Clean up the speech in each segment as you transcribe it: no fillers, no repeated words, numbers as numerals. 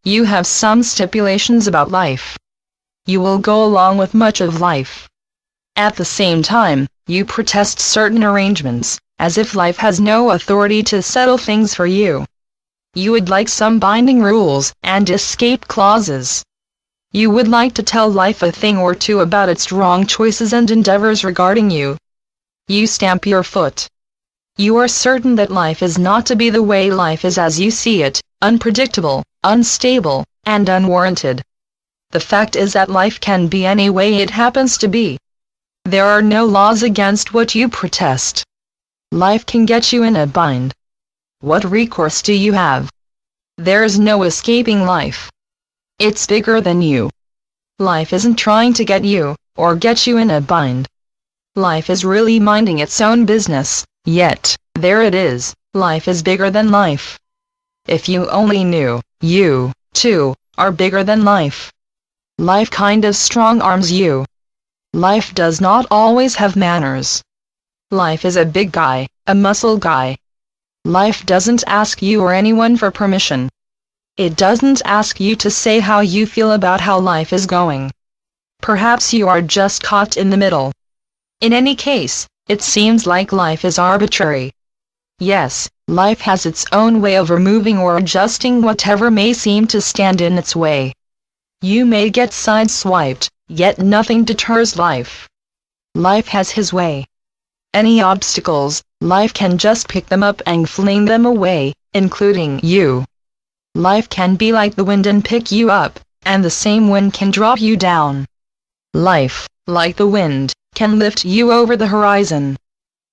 You have some stipulations about life. You will go along with much of life. At the same time, you protest certain arrangements, as if life has no authority to settle things for you. You would like some binding rules and escape clauses. You would like to tell life a thing or two about its wrong choices and endeavors regarding you. You stamp your foot. You are certain that life is not to be the way life is as you see it, unpredictable, unstable, and unwarranted. The fact is that life can be any way it happens to be. There are no laws against what you protest. Life can get you in a bind. What recourse do you have? There's no escaping life. It's bigger than you. Life isn't trying to get you, or get you in a bind. Life is really minding its own business, yet, there it is, life is bigger than life. If you only knew, you, too, are bigger than life. Life kind of strong-arms you. Life does not always have manners. Life is a big guy, a muscle guy. Life doesn't ask you or anyone for permission. It doesn't ask you to say how you feel about how life is going. Perhaps you are just caught in the middle. In any case, it seems like life is arbitrary. Yes, life has its own way of removing or adjusting whatever may seem to stand in its way. You may get sideswiped, yet nothing deters life. Life has his way. Any obstacles, life can just pick them up and fling them away, including you. Life can be like the wind and pick you up, and the same wind can drop you down. Life, like the wind, can lift you over the horizon.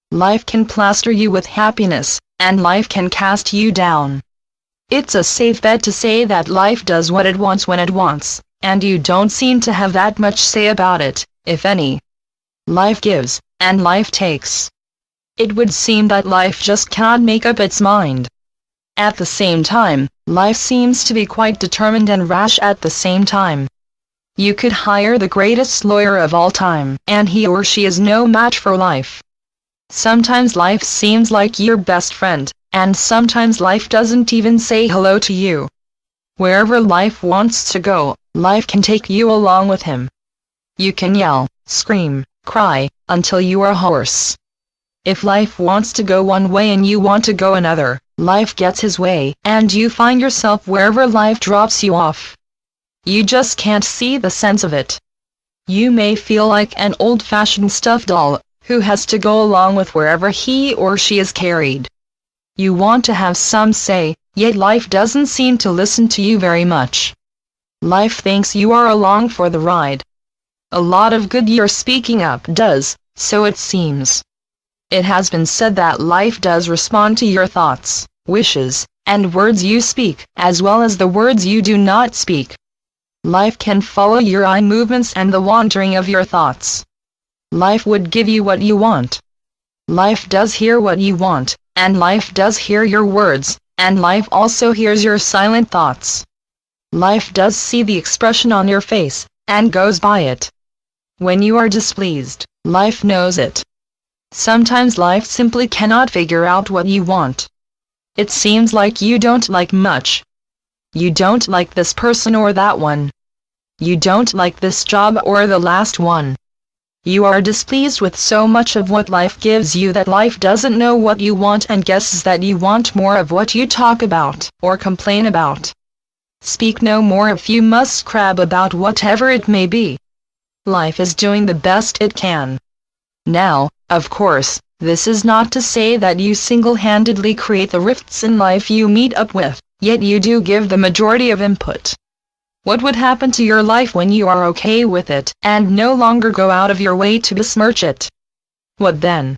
Life can plaster you with happiness, and life can cast you down. It's a safe bet to say that life does what it wants when it wants, and you don't seem to have that much say about it, if any. Life gives, and life takes. It would seem that life just cannot make up its mind. At the same time, life seems to be quite determined and rash at the same time. You could hire the greatest lawyer of all time, and he or she is no match for life. Sometimes life seems like your best friend, and sometimes life doesn't even say hello to you. Wherever life wants to go, life can take you along with him. You can yell, scream, cry, until you are hoarse. If life wants to go one way and you want to go another, life gets his way, and you find yourself wherever life drops you off. You just can't see the sense of it. You may feel like an old-fashioned stuffed doll, who has to go along with wherever he or she is carried. You want to have some say, yet life doesn't seem to listen to you very much. Life thinks you are along for the ride. A lot of good your speaking up does, so it seems. It has been said that life does respond to your thoughts, wishes, and words you speak, as well as the words you do not speak. Life can follow your eye movements and the wandering of your thoughts. Life would give you what you want. Life does hear what you want, and life does hear your words, and life also hears your silent thoughts. Life does see the expression on your face, and goes by it. When you are displeased, life knows it. Sometimes life simply cannot figure out what you want. It seems like you don't like much. You don't like this person or that one. You don't like this job or the last one. You are displeased with so much of what life gives you that life doesn't know what you want and guesses that you want more of what you talk about or complain about. Speak no more if you must crab about whatever it may be. Life is doing the best it can. Now, of course, this is not to say that you single-handedly create the rifts in life you meet up with, yet you do give the majority of input. What would happen to your life when you are okay with it, and no longer go out of your way to besmirch it? What then?